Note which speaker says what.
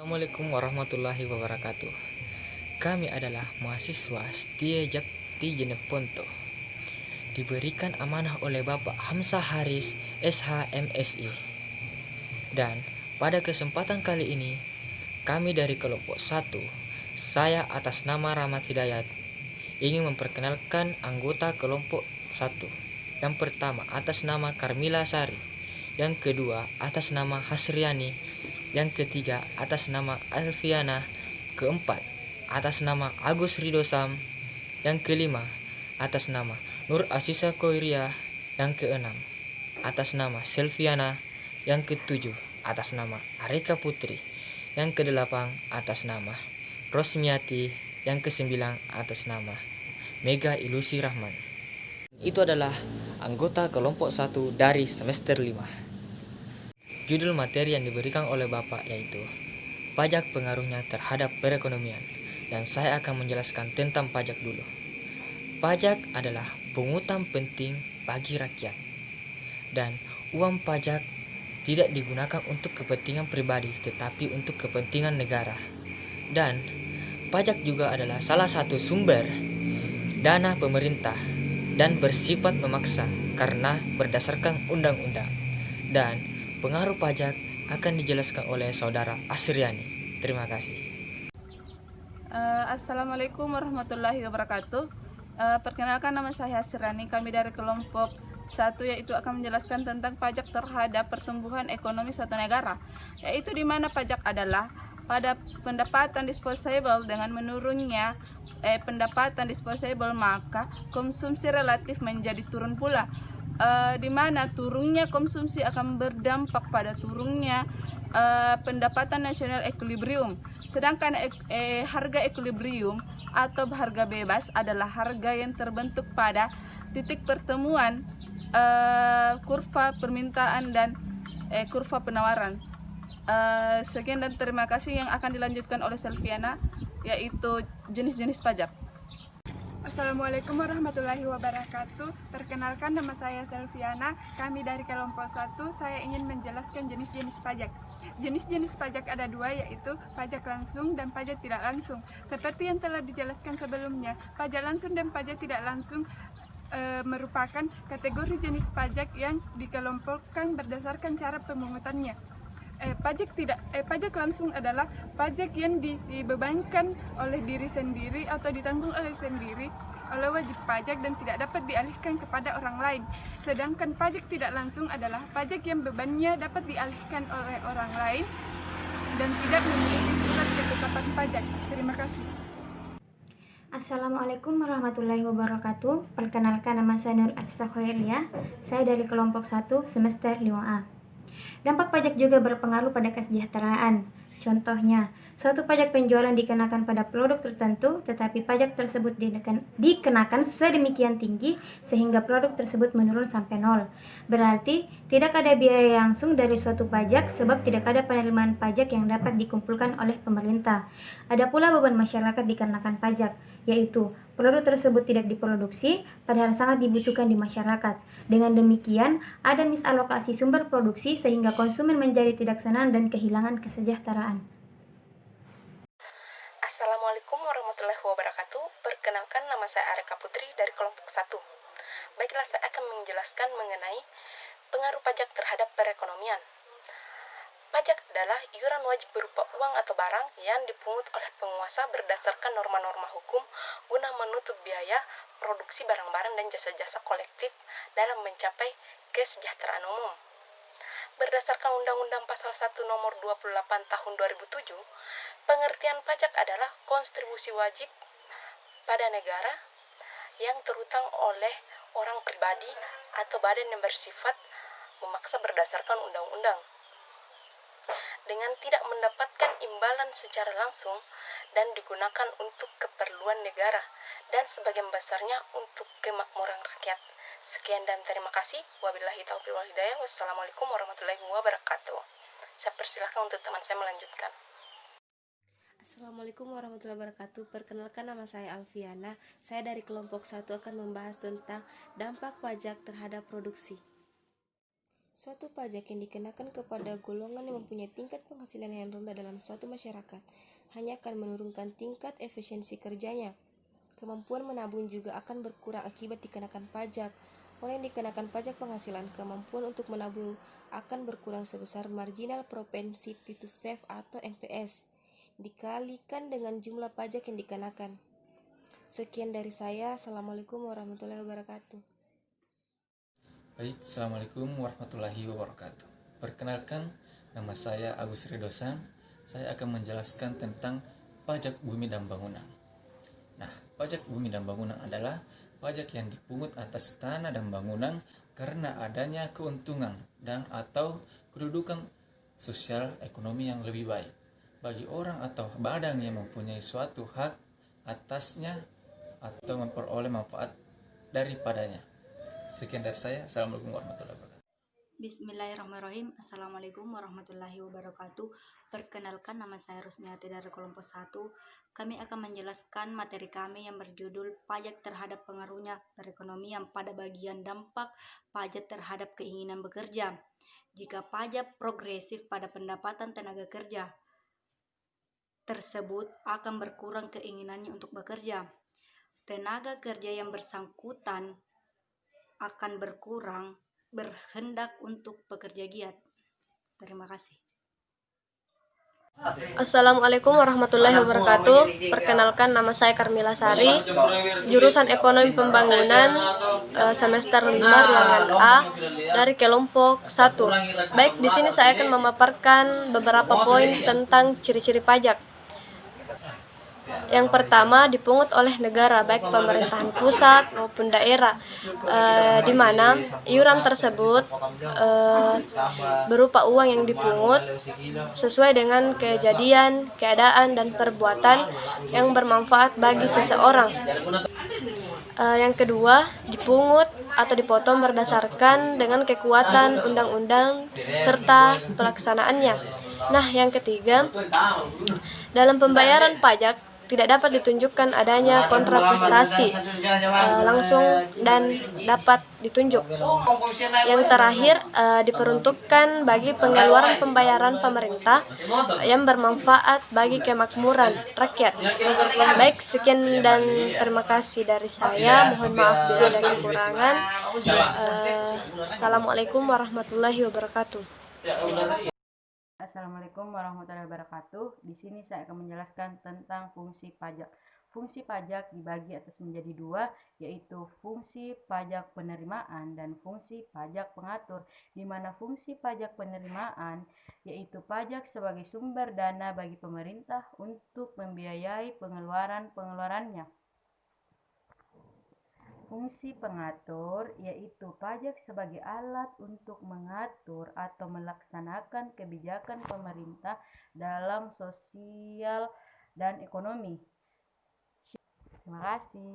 Speaker 1: Assalamualaikum warahmatullahi wabarakatuh. Kami adalah mahasiswa Setia Jakti Jeneponto. Diberikan amanah oleh Bapak Hamzah Haris, SH.MSI. Dan pada kesempatan kali ini, kami dari kelompok 1, saya atas nama Rahmat Hidayat, ingin memperkenalkan anggota kelompok 1. Yang pertama atas nama Karmila Sari, yang kedua atas nama Hasriani, yang ketiga atas nama Alfiana, keempat atas nama Agus Rido Sam, yang kelima atas nama Nur Asisa Koiria, yang keenam atas nama Selviana, yang ketujuh atas nama Arika Putri, yang kedelapan atas nama Rosmiati, yang kesembilan atas nama Mega Ilusi Rahman. Itu adalah anggota kelompok 1 dari semester 5. Judul materi yang diberikan oleh Bapak yaitu pajak pengaruhnya terhadap perekonomian, dan saya akan menjelaskan tentang pajak dulu. Pajak adalah pungutan penting bagi rakyat, dan uang pajak tidak digunakan untuk kepentingan pribadi tetapi untuk kepentingan negara. Dan pajak juga adalah salah satu sumber dana pemerintah dan bersifat memaksa karena berdasarkan undang-undang. Dan pengaruh pajak akan dijelaskan oleh saudara Asriani. Terima kasih.
Speaker 2: Assalamualaikum warahmatullahi wabarakatuh. Perkenalkan, nama saya Asriani. Kami dari kelompok 1, yaitu akan menjelaskan tentang pajak terhadap pertumbuhan ekonomi suatu negara, yaitu di mana pajak adalah pada pendapatan disposable. Dengan menurunnya pendapatan disposable, maka konsumsi relatif menjadi turun pula, di mana turunnya konsumsi akan berdampak pada turunnya pendapatan nasional equilibrium. Sedangkan harga equilibrium atau harga bebas adalah harga yang terbentuk pada titik pertemuan kurva permintaan dan kurva penawaran. Sekian dan terima kasih. Yang akan dilanjutkan oleh Selviana, yaitu jenis-jenis pajak.
Speaker 3: Assalamualaikum warahmatullahi wabarakatuh. Perkenalkan, nama saya Selviana. Kami dari kelompok 1. Saya ingin menjelaskan jenis-jenis pajak. Jenis-jenis pajak ada dua, yaitu pajak langsung dan pajak tidak langsung. Seperti yang telah dijelaskan sebelumnya, pajak langsung dan pajak tidak langsung merupakan kategori jenis pajak yang dikelompokkan berdasarkan cara pemungutannya. Pajak langsung adalah pajak yang dibebankan oleh diri sendiri atau ditanggung oleh sendiri oleh wajib pajak dan tidak dapat dialihkan kepada orang lain. Sedangkan pajak tidak langsung adalah pajak yang bebannya dapat dialihkan oleh orang lain dan tidak memiliki surat ketetapan pajak. Terima kasih.
Speaker 4: Assalamualaikum warahmatullahi wabarakatuh. Perkenalkan, nama saya Nur Asisa Khoiria. Saya dari kelompok 1 semester 5A. Dampak pajak juga berpengaruh pada kesejahteraan. Contohnya, suatu pajak penjualan dikenakan pada produk tertentu, tetapi pajak tersebut dikenakan sedemikian tinggi sehingga produk tersebut menurun sampai nol. Berarti, tidak ada biaya langsung dari suatu pajak sebab tidak ada penerimaan pajak yang dapat dikumpulkan oleh pemerintah. Ada pula beban masyarakat dikarenakan pajak, yaitu produk tersebut tidak diproduksi padahal sangat dibutuhkan di masyarakat. Dengan demikian, ada misalokasi sumber produksi sehingga konsumen menjadi tidak senang dan kehilangan kesejahteraan.
Speaker 5: Assalamualaikum warahmatullahi wabarakatuh. Perkenalkan, nama saya Arika Putri dari kelompok 1. Baiklah, saya akan menjelaskan mengenai pengaruh pajak terhadap perekonomian. Pajak adalah iuran wajib berupa uang atau barang yang dipungut oleh penguasa berdasarkan norma-norma hukum guna menutup biaya produksi barang-barang dan jasa-jasa kolektif dalam mencapai kesejahteraan umum. Berdasarkan Undang-Undang Pasal 1 Nomor 28 Tahun 2007, pengertian pajak adalah kontribusi wajib pada negara yang terutang oleh orang pribadi atau badan yang bersifat memaksa berdasarkan undang-undang, dengan tidak mendapatkan imbalan secara langsung dan digunakan untuk keperluan negara dan sebagian besarnya untuk kemakmuran rakyat. Sekian dan terima kasih. Wabillahi taufiq wal hidayah. Wassalamualaikum warahmatullahi wabarakatuh. Saya persilakan untuk teman saya melanjutkan.
Speaker 6: Assalamualaikum warahmatullahi wabarakatuh. Perkenalkan, nama saya Alfiana. Saya dari kelompok 1 akan membahas tentang dampak pajak terhadap produksi. Suatu pajak yang dikenakan kepada golongan yang mempunyai tingkat penghasilan yang rendah dalam suatu masyarakat hanya akan menurunkan tingkat efisiensi kerjanya. Kemampuan menabung juga akan berkurang akibat dikenakan pajak. Orang yang dikenakan pajak penghasilan, kemampuan untuk menabung akan berkurang sebesar marginal propensity to save atau MPS, dikalikan dengan jumlah pajak yang dikenakan. Sekian dari saya. Assalamualaikum warahmatullahi wabarakatuh.
Speaker 1: Baik, Assalamualaikum warahmatullahi wabarakatuh. Perkenalkan, nama saya Agus Ridosan. Saya akan menjelaskan tentang pajak bumi dan bangunan. Nah, pajak bumi dan bangunan adalah pajak yang dipungut atas tanah dan bangunan karena adanya keuntungan dan atau kedudukan sosial ekonomi yang lebih baik bagi orang atau badan yang mempunyai suatu hak atasnya atau memperoleh manfaat daripadanya. Sekian dari saya. Assalamualaikum warahmatullahi wabarakatuh.
Speaker 7: Bismillahirrahmanirrahim. Assalamualaikum warahmatullahi wabarakatuh. Perkenalkan, nama saya Rusmiati dari kelompok 1. Kami akan menjelaskan materi kami yang berjudul pajak terhadap pengaruhnya perekonomian pada bagian dampak pajak terhadap keinginan bekerja. Jika pajak progresif pada pendapatan tenaga kerja tersebut akan berkurang keinginannya untuk bekerja. Tenaga kerja yang bersangkutan akan berhendak untuk bekerja giat. Terima kasih.
Speaker 8: Assalamualaikum warahmatullahi wabarakatuh. Perkenalkan, nama saya Karmila Sari, jurusan Ekonomi Pembangunan, semester 5 ruangan A dari kelompok 1. Baik, di sini saya akan memaparkan beberapa poin tentang ciri-ciri pajak. Yang pertama, dipungut oleh negara, baik pemerintahan pusat maupun daerah, di mana iuran tersebut berupa uang yang dipungut sesuai dengan kejadian, keadaan, dan perbuatan yang bermanfaat bagi seseorang. Yang kedua, dipungut atau dipotong berdasarkan dengan kekuatan undang-undang serta pelaksanaannya. Nah, yang ketiga, dalam pembayaran pajak tidak dapat ditunjukkan adanya kontraprestasi langsung dan dapat ditunjuk. Yang terakhir, diperuntukkan bagi pengeluaran pembayaran pemerintah yang bermanfaat bagi kemakmuran rakyat. Baik, sekian dan terima kasih dari saya. Mohon maaf bila ada kekurangan. Assalamualaikum warahmatullahi wabarakatuh.
Speaker 9: Assalamualaikum warahmatullahi wabarakatuh. Di sini saya akan menjelaskan tentang fungsi pajak. Fungsi pajak dibagi atas menjadi dua, yaitu fungsi pajak penerimaan dan fungsi pajak pengatur, di mana fungsi pajak penerimaan yaitu pajak sebagai sumber dana bagi pemerintah untuk membiayai pengeluarannya. Fungsi pengatur yaitu pajak sebagai alat untuk mengatur atau melaksanakan kebijakan pemerintah dalam sosial dan ekonomi. Terima kasih.